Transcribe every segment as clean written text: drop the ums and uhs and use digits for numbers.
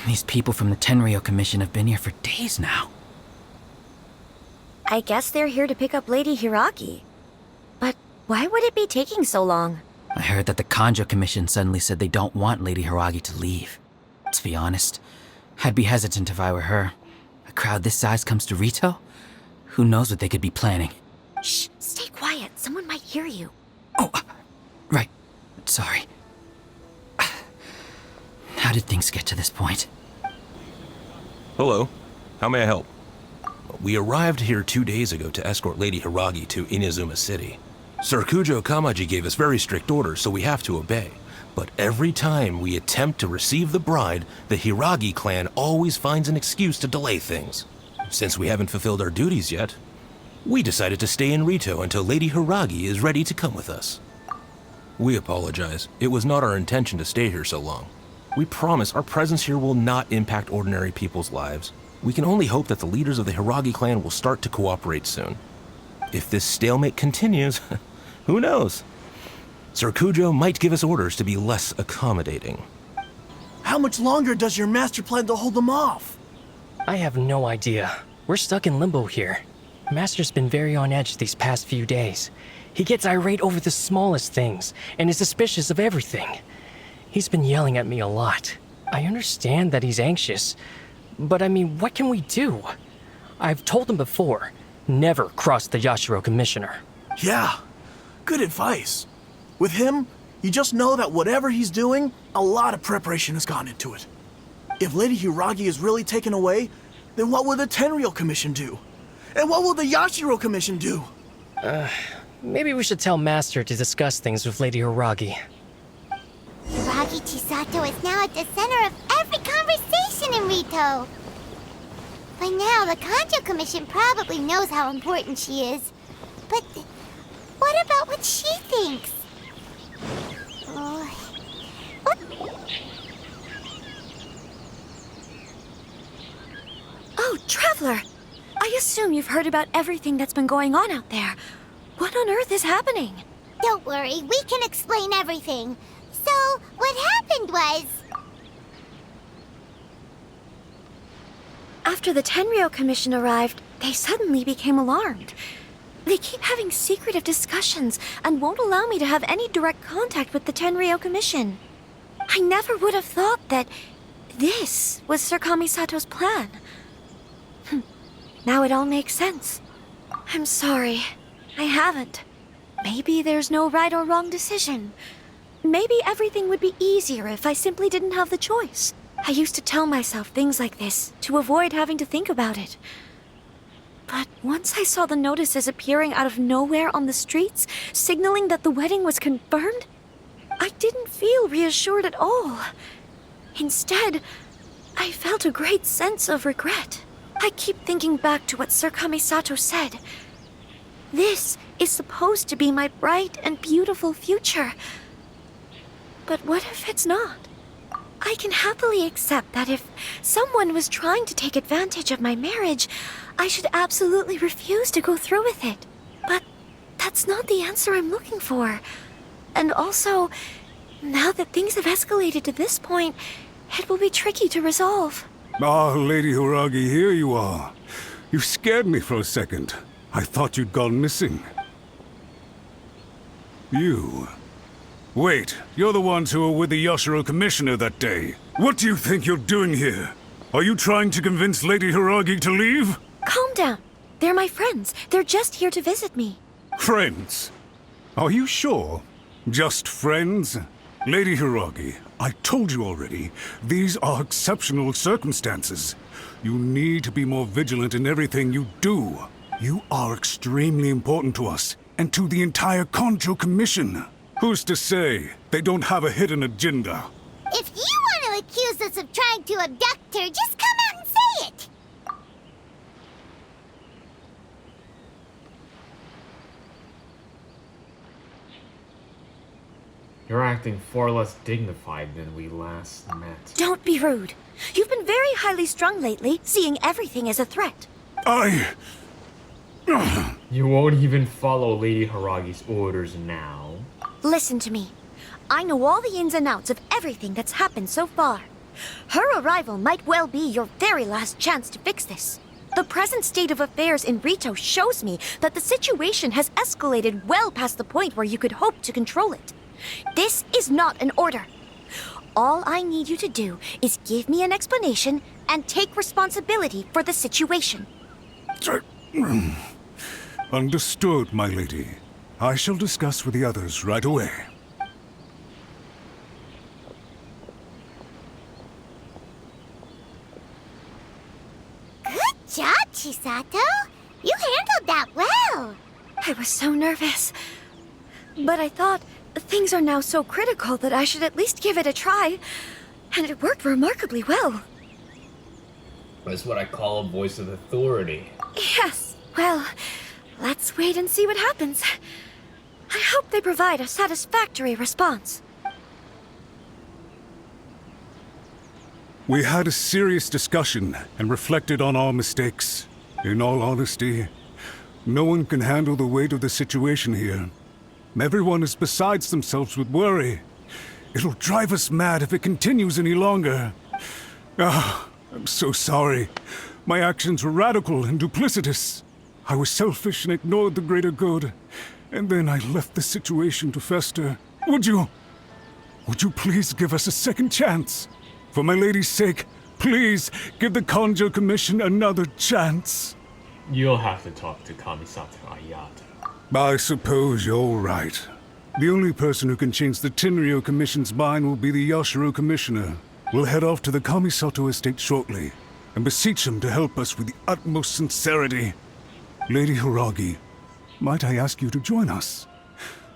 These people from the Tenryo Commission have been here for days now. I guess they're here to pick up Lady Hiragi. But why would it be taking so long? I heard that the Kanjo Commission suddenly said they don't want Lady Hiragi to leave. To be honest, I'd be hesitant if I were her. A crowd this size comes to Rito? Who knows what they could be planning? Shh, stay quiet. Someone might hear you. Oh, right. Sorry. How did things get to this point? Hello. How may I help? We arrived here 2 days ago to escort Lady Hiragi to Inazuma City. Sir Kujo Kamaji gave us very strict orders, so we have to obey. But every time we attempt to receive the bride, the Hiragi clan always finds an excuse to delay things. Since we haven't fulfilled our duties yet, we decided to stay in Rito until Lady Hiragi is ready to come with us. We apologize. It was not our intention to stay here so long. We promise our presence here will not impact ordinary people's lives. We can only hope that the leaders of the Hiragi clan will start to cooperate soon. If this stalemate continues, who knows? Sir Kujo might give us orders to be less accommodating. How much longer does your master plan to hold them off? I have no idea. We're stuck in limbo here. Master's been very on edge these past few days. He gets irate over the smallest things and is suspicious of everything. He's been yelling at me a lot. I understand that he's anxious, but I mean, what can we do? I've told him before, never cross the Yashiro Commissioner. Yeah, good advice. With him, you just know that whatever he's doing, a lot of preparation has gone into it. If Lady Hiragi is really taken away, then what will the Tenryo Commission do? And what will the Yashiro Commission do? Maybe we should tell Master to discuss things with Lady Hiragi. Hiragi Chisato is now at the center of every conversation in Rito. By now, the Kanjo Commission probably knows how important she is. But what about what she thinks? Oh, Traveler! I assume you've heard about everything that's been going on out there. What on earth is happening? Don't worry, we can explain everything. So, what happened was... After the Tenryo Commission arrived, they suddenly became alarmed. They keep having secretive discussions and won't allow me to have any direct contact with the Tenryo Commission. I never would have thought that this was Sir Kamisato's plan. Now it all makes sense. I'm sorry. I haven't. Maybe there's no right or wrong decision. Maybe everything would be easier if I simply didn't have the choice. I used to tell myself things like this to avoid having to think about it. But once I saw the notices appearing out of nowhere on the streets, signaling that the wedding was confirmed, I didn't feel reassured at all. Instead, I felt a great sense of regret. I keep thinking back to what Sir Kamisato said. This is supposed to be my bright and beautiful future. But what if it's not? I can happily accept that if someone was trying to take advantage of my marriage, I should absolutely refuse to go through with it. But that's not the answer I'm looking for. And also, now that things have escalated to this point, it will be tricky to resolve. Ah, Lady Hiragi, here you are. You scared me for a second. I thought you'd gone missing. You... Wait, you're the ones who were with the Yashiro Commissioner that day. What do you think you're doing here? Are you trying to convince Lady Hiragi to leave? Calm down. They're my friends. They're just here to visit me. Friends? Are you sure? Just friends? Lady Hiragi, I told you already, these are exceptional circumstances. You need to be more vigilant in everything you do. You are extremely important to us, and to the entire Kanjo Commission. Who's to say they don't have a hidden agenda? If you want to accuse us of trying to abduct her, just come out and say it! You're acting far less dignified than we last met. Don't be rude. You've been very highly strung lately, seeing everything as a threat. You won't even follow Lady Haragi's orders now. Listen to me. I know all the ins and outs of everything that's happened so far. Her arrival might well be your very last chance to fix this. The present state of affairs in Rito shows me that the situation has escalated well past the point where you could hope to control it. This is not an order. All I need you to do is give me an explanation and take responsibility for the situation. Understood, my lady. I shall discuss with the others right away. Good job, Chisato. You handled that well. I was so nervous. But I thought things are now so critical that I should at least give it a try. And it worked remarkably well. That's what I call a voice of authority. Yes, well, let's wait and see what happens. I hope they provide a satisfactory response. We had a serious discussion and reflected on our mistakes. In all honesty, no one can handle the weight of the situation here. Everyone is besides themselves with worry. It'll drive us mad if it continues any longer. I'm so sorry. My actions were radical and duplicitous. I was selfish and ignored the greater good. And then I left the situation to fester. Would you please give us a second chance? For my lady's sake, please give the Kanjo Commission another chance. You'll have to talk to Kamisato Ayato. I suppose you're right. The only person who can change the Tenryo Commission's mind will be the Yashiro Commissioner. We'll head off to the Kamisato estate shortly and beseech him to help us with the utmost sincerity. Lady Hiragi, might I ask you to join us?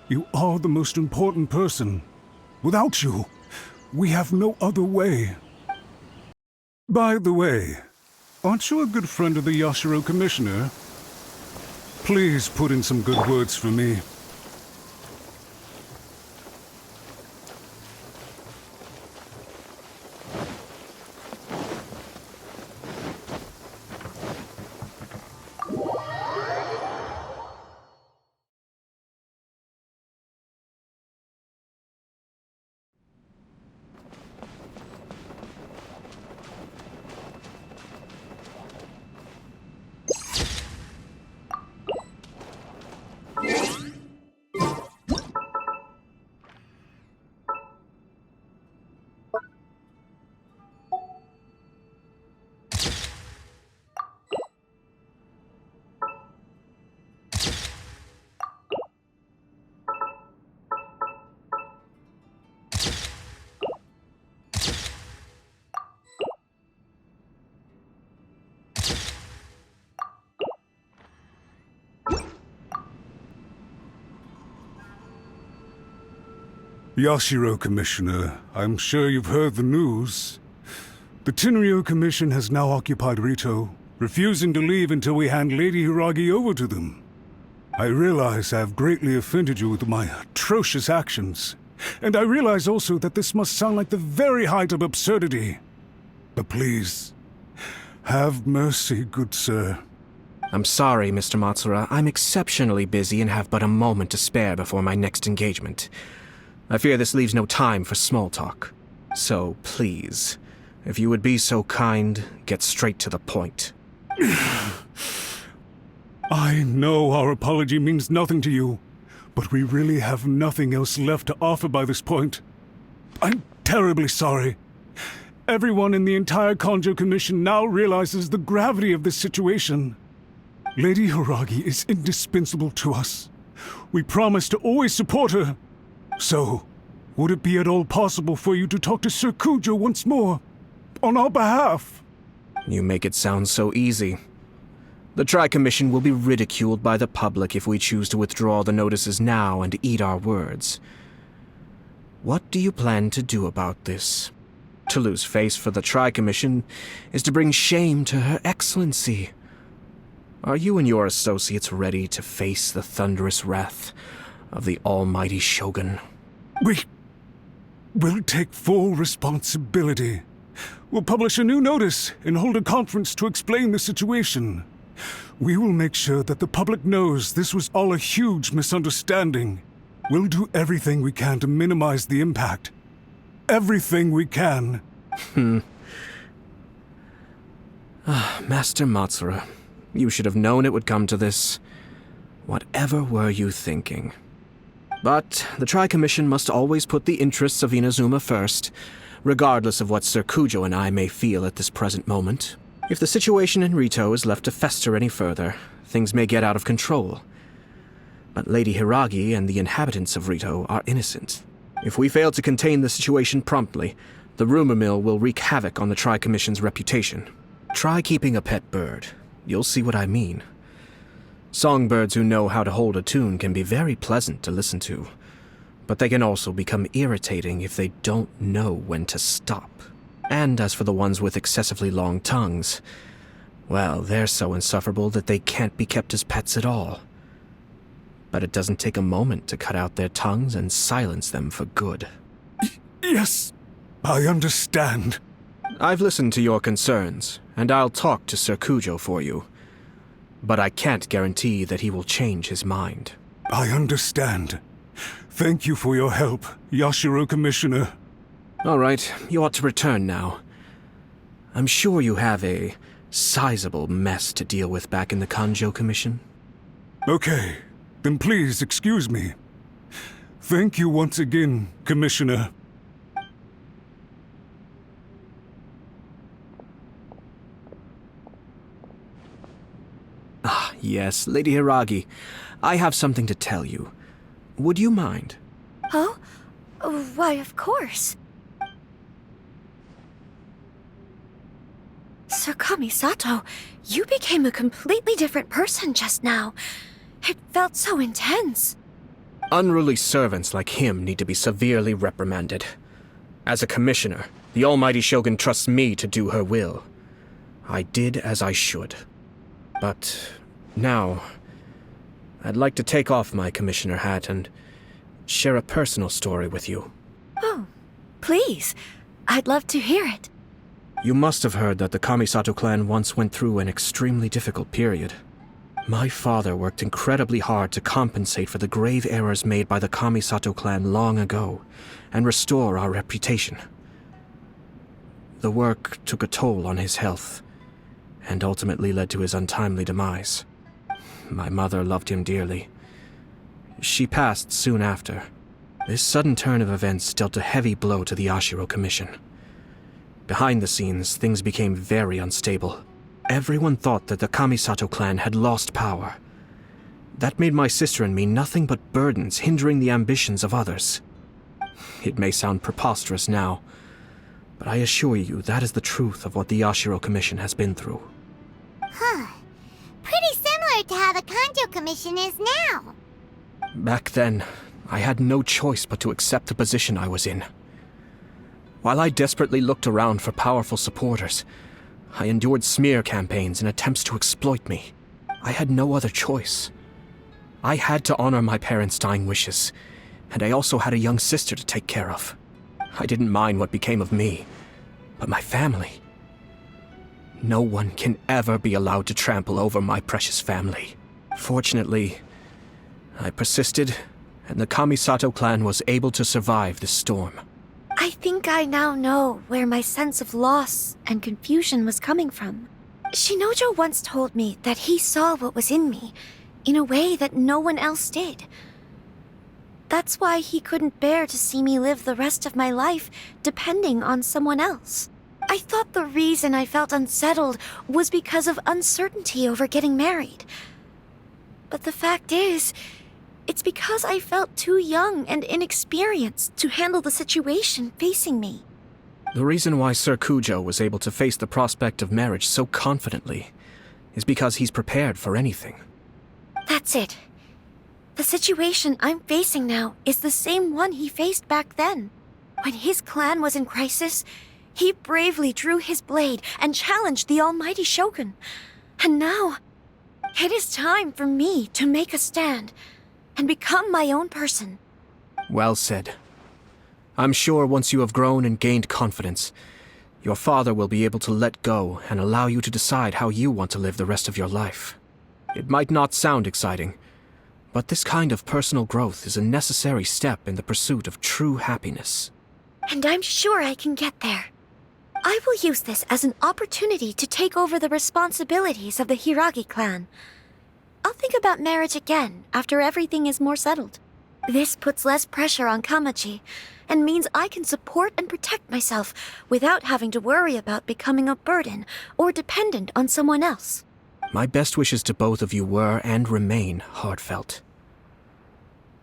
You are the most important person. Without you, we have no other way. By the way, aren't you a good friend of the Yashiro Commissioner? Please put in some good words for me. Yashiro Commissioner, I'm sure you've heard the news. The Tenryo Commission has now occupied Rito, refusing to leave until we hand Lady Hiragi over to them. I realize I have greatly offended you with my atrocious actions, and I realize also that this must sound like the very height of absurdity. But please, have mercy, good sir. I'm sorry, Mr. Matsura. I'm exceptionally busy and have but a moment to spare before my next engagement. I fear this leaves no time for small talk. So, please, if you would be so kind, get straight to the point. I know our apology means nothing to you, but we really have nothing else left to offer by this point. I'm terribly sorry. Everyone in the entire Kanjo Commission now realizes the gravity of this situation. Lady Hiragi is indispensable to us. We promise to always support her. So, would it be at all possible for you to talk to Sir Kujo once more, on our behalf? You make it sound so easy. The Tri-Commission will be ridiculed by the public if we choose to withdraw the notices now and eat our words. What do you plan to do about this? To lose face for the Tri-Commission is to bring shame to Her Excellency. Are you and your associates ready to face the thunderous wrath of the almighty Shogun? We'll take full responsibility. We'll publish a new notice and hold a conference to explain the situation. We will make sure that the public knows this was all a huge misunderstanding. We'll do everything we can to minimize the impact. Everything we can. Master Matsura, you should have known it would come to this. Whatever were you thinking? But the Tri-Commission must always put the interests of Inazuma first, regardless of what Sir Kujo and I may feel at this present moment. If the situation in Rito is left to fester any further, things may get out of control. But Lady Hiragi and the inhabitants of Rito are innocent. If we fail to contain the situation promptly, the rumor mill will wreak havoc on the Tri-Commission's reputation. Try keeping a pet bird. You'll see what I mean. Songbirds who know how to hold a tune can be very pleasant to listen to, but they can also become irritating if they don't know when to stop. And as for the ones with excessively long tongues, well, they're so insufferable that they can't be kept as pets at all. But it doesn't take a moment to cut out their tongues and silence them for good. Yes, I understand. I've listened to your concerns, and I'll talk to Sir Kujo for you. But I can't guarantee that he will change his mind. I understand. Thank you for your help, Yashiro Commissioner. All right, you ought to return now. I'm sure you have a sizable mess to deal with back in the Kanjo Commission. Okay, then please excuse me. Thank you once again, Commissioner. Ah, yes, Lady Hiragi. I have something to tell you. Would you mind? Oh? Why, of course. Sir Kamisato, you became a completely different person just now. It felt so intense. Unruly servants like him need to be severely reprimanded. As a commissioner, the Almighty Shogun trusts me to do her will. I did as I should. But now, I'd like to take off my commissioner hat and share a personal story with you. Oh, please. I'd love to hear it. You must have heard that the Kamisato clan once went through an extremely difficult period. My father worked incredibly hard to compensate for the grave errors made by the Kamisato clan long ago and restore our reputation. The work took a toll on his health and ultimately led to his untimely demise. My mother loved him dearly. She passed soon after. This sudden turn of events dealt a heavy blow to the Ashiro Commission. Behind the scenes, things became very unstable. Everyone thought that the Kamisato clan had lost power. That made my sister and me nothing but burdens hindering the ambitions of others. It may sound preposterous now, but I assure you that is the truth of what the Ashiro Commission has been through. Huh. Pretty similar to how the Kanjo Commission is now. Back then, I had no choice but to accept the position I was in. While I desperately looked around for powerful supporters, I endured smear campaigns and attempts to exploit me. I had no other choice. I had to honor my parents' dying wishes, and I also had a young sister to take care of. I didn't mind what became of me, but my family. No one can ever be allowed to trample over my precious family. Fortunately, I persisted, and the Kamisato clan was able to survive this storm. I think I now know where my sense of loss and confusion was coming from. Shinojo once told me that he saw what was in me, in a way that no one else did. That's why he couldn't bear to see me live the rest of my life depending on someone else. I thought the reason I felt unsettled was because of uncertainty over getting married. But the fact is, it's because I felt too young and inexperienced to handle the situation facing me. The reason why Sir Kujo was able to face the prospect of marriage so confidently is because he's prepared for anything. That's it. The situation I'm facing now is the same one he faced back then. When his clan was in crisis, he bravely drew his blade and challenged the Almighty Shogun. And now, it is time for me to make a stand and become my own person. Well said. I'm sure once you have grown and gained confidence, your father will be able to let go and allow you to decide how you want to live the rest of your life. It might not sound exciting, but this kind of personal growth is a necessary step in the pursuit of true happiness. And I'm sure I can get there. I will use this as an opportunity to take over the responsibilities of the Hiragi clan. I'll think about marriage again after everything is more settled. This puts less pressure on Kamaji, and means I can support and protect myself without having to worry about becoming a burden or dependent on someone else. My best wishes to both of you were and remain heartfelt.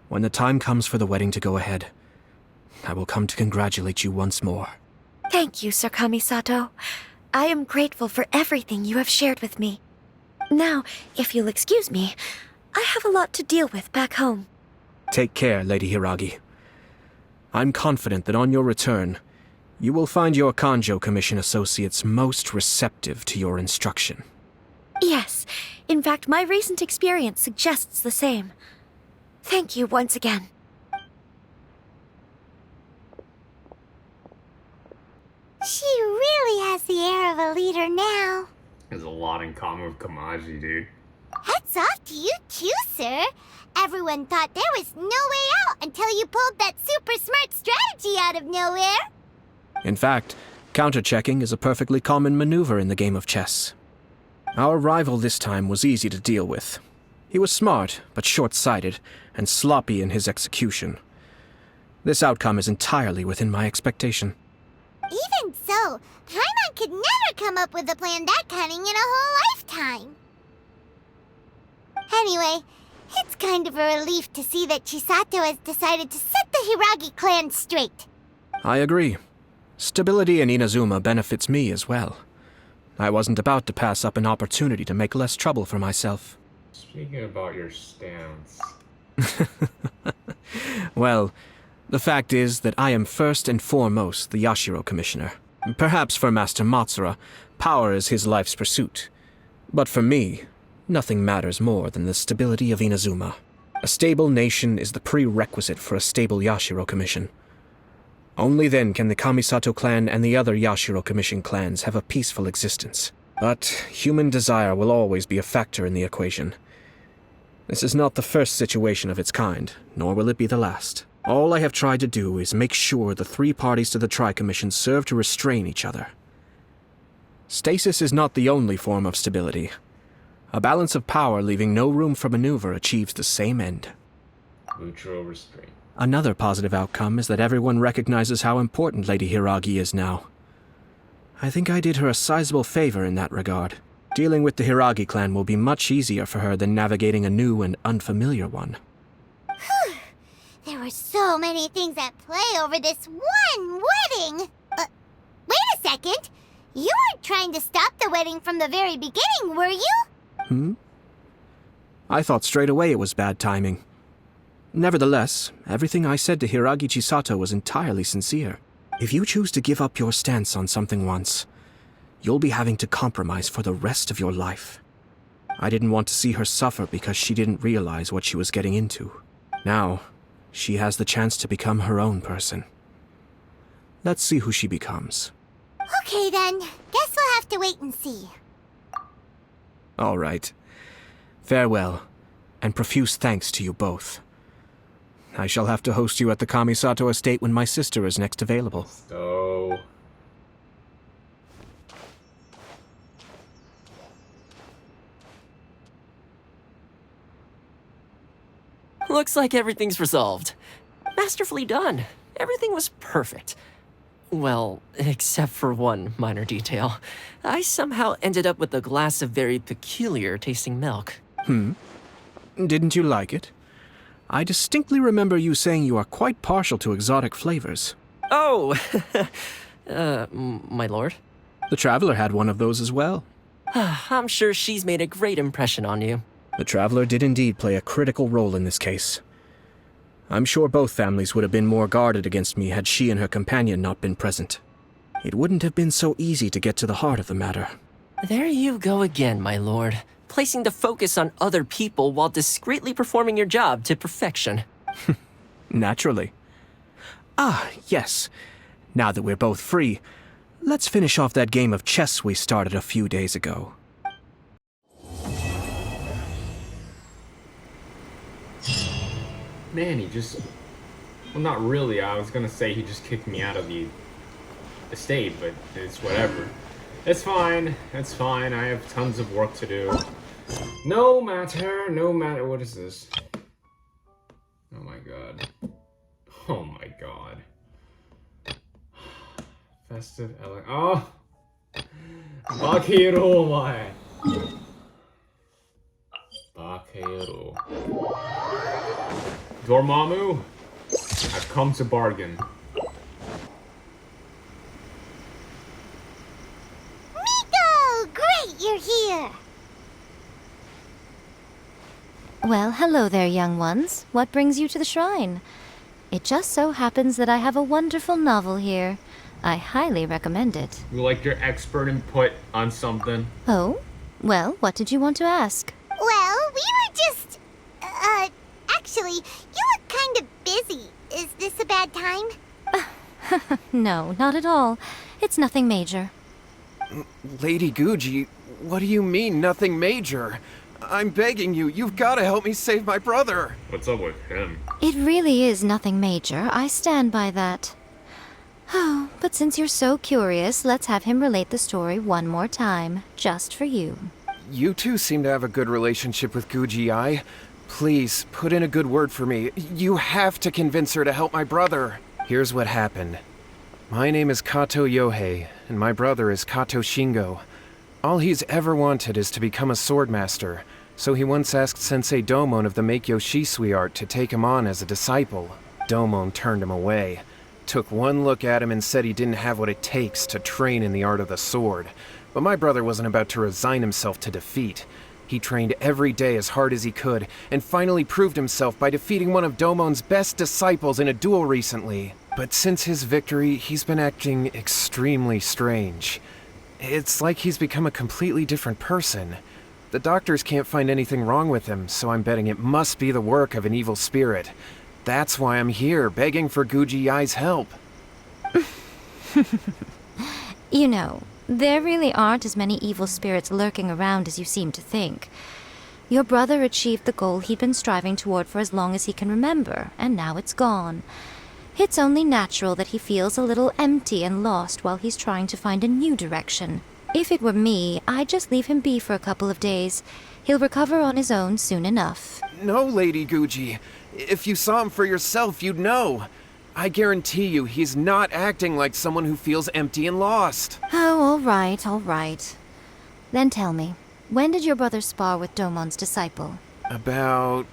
When the time comes for the wedding to go ahead, I will come to congratulate you once more. Thank you, Sir Kamisato. I am grateful for everything you have shared with me. Now, if you'll excuse me, I have a lot to deal with back home. Take care, Lady Hiragi. I'm confident that on your return, you will find your Kanjo Commission associates most receptive to your instruction. Yes, in fact, my recent experience suggests the same. Thank you once again. She really has the air of a leader now. There's a lot in common with Kamaji, dude. Hats off to you too, sir. Everyone thought there was no way out until you pulled that super smart strategy out of nowhere. In fact, counter-checking is a perfectly common maneuver in the game of chess. Our rival this time was easy to deal with. He was smart, but short-sighted, and sloppy in his execution. This outcome is entirely within my expectation. Even so, Paimon could never come up with a plan that cunning in a whole lifetime. Anyway, it's kind of a relief to see that Chisato has decided to set the Hiragi clan straight. I agree. Stability in Inazuma benefits me as well. I wasn't about to pass up an opportunity to make less trouble for myself. Speaking about your stance. Well, the fact is that I am first and foremost the Yashiro Commissioner. Perhaps for Master Matsura, power is his life's pursuit. But for me, nothing matters more than the stability of Inazuma. A stable nation is the prerequisite for a stable Yashiro Commission. Only then can the Kamisato clan and the other Yashiro Commission clans have a peaceful existence. But human desire will always be a factor in the equation. This is not the first situation of its kind, nor will it be the last. All I have tried to do is make sure the three parties to the Tri-Commission serve to restrain each other. Stasis is not the only form of stability. A balance of power leaving no room for maneuver achieves the same end. Mutual restraint. Another positive outcome is that everyone recognizes how important Lady Hiragi is now. I think I did her a sizable favor in that regard. Dealing with the Hiragi clan will be much easier for her than navigating a new and unfamiliar one. There were so many things at play over this one wedding. Wait a second. You weren't trying to stop the wedding from the very beginning, were you? I thought straight away it was bad timing. Nevertheless, everything I said to Hiragi Chisato was entirely sincere. If you choose to give up your stance on something once, you'll be having to compromise for the rest of your life. I didn't want to see her suffer because she didn't realize what she was getting into. Now, she has the chance to become her own person. Let's see who she becomes. Okay then. Guess we'll have to wait and see. All right. Farewell, and profuse thanks to you both. I shall have to host you at the Kamisato estate when my sister is next available. So... Looks like everything's resolved. Masterfully done. Everything was perfect. Well, except for one minor detail. I somehow ended up with a glass of very peculiar tasting milk. Didn't you like it? I distinctly remember you saying you are quite partial to exotic flavors. Oh! My lord? The Traveler had one of those as well. I'm sure she's made a great impression on you. The Traveler did indeed play a critical role in this case. I'm sure both families would have been more guarded against me had she and her companion not been present. It wouldn't have been so easy to get to the heart of the matter. There you go again, my lord. Placing the focus on other people while discreetly performing your job to perfection. Naturally. Ah, yes. Now that we're both free, let's finish off that game of chess we started a few days ago. Man, he just... Well, not really. I was gonna say he just kicked me out of the estate, but it's whatever. It's fine. It's fine. I have tons of work to do. No matter. What is this? Oh my god. Oh my god. Festive ele- Oh! Bakiru, omae. Bakiru. Dormammu, I've come to bargain. Miko! Great, you're here! Well, hello there, young ones. What brings you to the shrine? It just so happens that I have a wonderful novel here. I highly recommend it. We like your expert input on something. Oh? Well, what did you want to ask? Well, we were just... actually, you look kind of busy. Is this a bad time? No, not at all. It's nothing major. Lady Guji, what do you mean, nothing major? I'm begging you, you've got to help me save my brother. What's up with him? It really is nothing major. I stand by that. Oh, but since you're so curious, let's have him relate the story one more time, just for you. You two seem to have a good relationship with Guji Yae. Please, put in a good word for me. You have to convince her to help my brother. Here's what happened. My name is Kato Yohei, and my brother is Kato Shingo. All he's ever wanted is to become a swordmaster, so he once asked Sensei Domon of the Meikyo Shisui art to take him on as a disciple. Domon turned him away, took one look at him and said he didn't have what it takes to train in the art of the sword. But my brother wasn't about to resign himself to defeat. He trained every day as hard as he could, and finally proved himself by defeating one of Domon's best disciples in a duel recently. But since his victory, he's been acting extremely strange. It's like he's become a completely different person. The doctors can't find anything wrong with him, so I'm betting it must be the work of an evil spirit. That's why I'm here, begging for Guji Yae's help. You know, there really aren't as many evil spirits lurking around as you seem to think. Your brother achieved the goal he'd been striving toward for as long as he can remember, and now it's gone. It's only natural that he feels a little empty and lost while he's trying to find a new direction. If it were me, I'd just leave him be for a couple of days. He'll recover on his own soon enough. No, Lady Guji. If you saw him for yourself, you'd know. I guarantee you he's not acting like someone who feels empty and lost. Oh, all right. Then tell me, when did your brother spar with Domon's disciple? About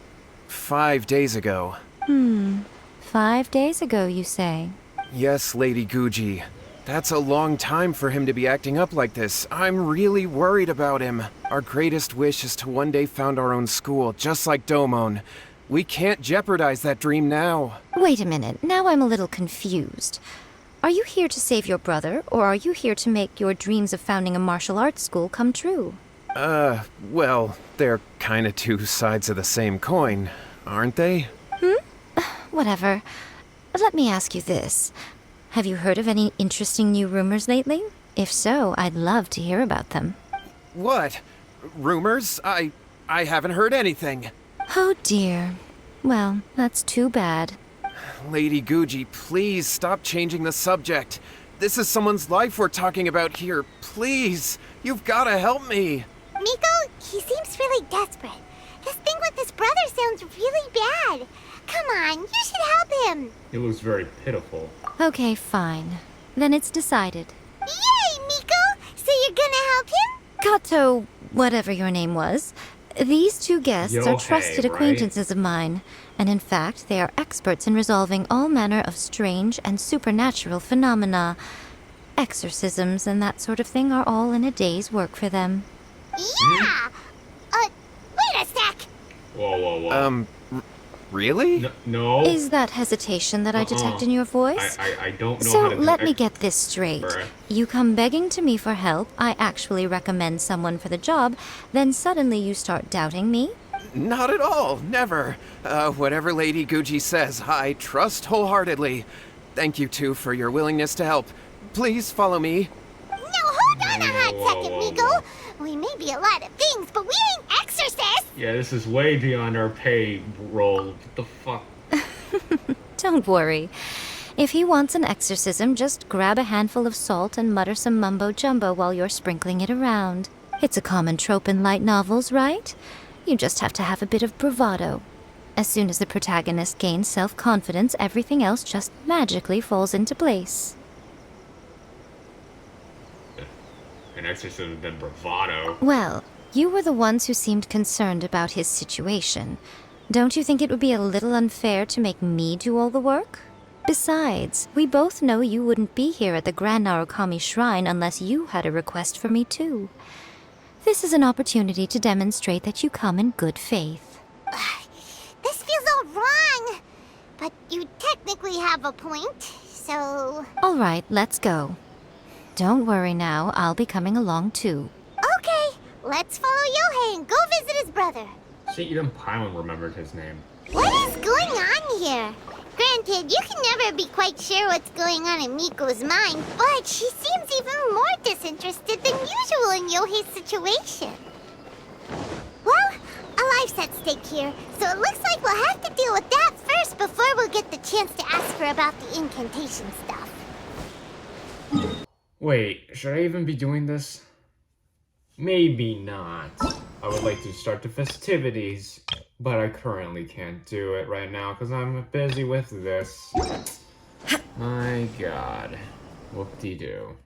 5 days ago. 5 days ago, you say? Yes, Lady Guji. That's a long time for him to be acting up like this. I'm really worried about him. Our greatest wish is to one day found our own school, just like Domon. We can't jeopardize that dream now. Wait a minute, now I'm a little confused. Are you here to save your brother, or are you here to make your dreams of founding a martial arts school come true? Well, they're kinda two sides of the same coin, aren't they? Whatever. Let me ask you this. Have you heard of any interesting new rumors lately? If so, I'd love to hear about them. What? Rumors? I haven't heard anything. Oh dear. Well, that's too bad. Lady Guji, please stop changing the subject. This is someone's life we're talking about here. Please, you've gotta help me. Miko, he seems really desperate. This thing with his brother sounds really bad. Come on, you should help him. He looks very pitiful. Okay, fine. Then it's decided. Yay, Miko! So you're gonna help him? Kato, whatever your name was, these two guests are Yohei, trusted right? acquaintances of mine, and in fact, they are experts in resolving all manner of strange and supernatural phenomena. Exorcisms and that sort of thing are all in a day's work for them. Yeah! Wait a sec! Whoa. Really? No. Is that hesitation that I detect in your voice? I don't know So how to do let me get this straight. Bruh. You come begging to me for help, I actually recommend someone for the job, then suddenly you start doubting me? Not at all. Never. Whatever Lady Guji says, I trust wholeheartedly. Thank you two for your willingness to help. Please follow me. No, hold on a hot Whoa, second, whoa, Miko. whoa. We may be a lot of things, but we ain't exorcists! Yeah, this is way beyond our pay roll. What the fuck? Don't worry. If he wants an exorcism, just grab a handful of salt and mutter some mumbo-jumbo while you're sprinkling it around. It's a common trope in light novels, right? You just have to have a bit of bravado. As soon as the protagonist gains self-confidence, everything else just magically falls into place. An exorcism than bravado. Well, you were the ones who seemed concerned about his situation. Don't you think it would be a little unfair to make me do all the work? Besides, we both know you wouldn't be here at the Grand Narukami Shrine unless you had a request for me too. This is an opportunity to demonstrate that you come in good faith. This feels all wrong. But you technically have a point, so... All right, let's go. Don't worry now, I'll be coming along too. Okay, let's follow Yohei and go visit his brother. Shit, even Paimon remembered his name. What is going on here? Granted, you can never be quite sure what's going on in Miko's mind, but she seems even more disinterested than usual in Yohei's situation. Well, a life's at stake here, so it looks like we'll have to deal with that first before we'll get the chance to ask her about the incantation stuff. Wait, should I even be doing this? Maybe not. I would like to start the festivities, but I currently can't do it right now because I'm busy with this. My god. Whoop-de-doo.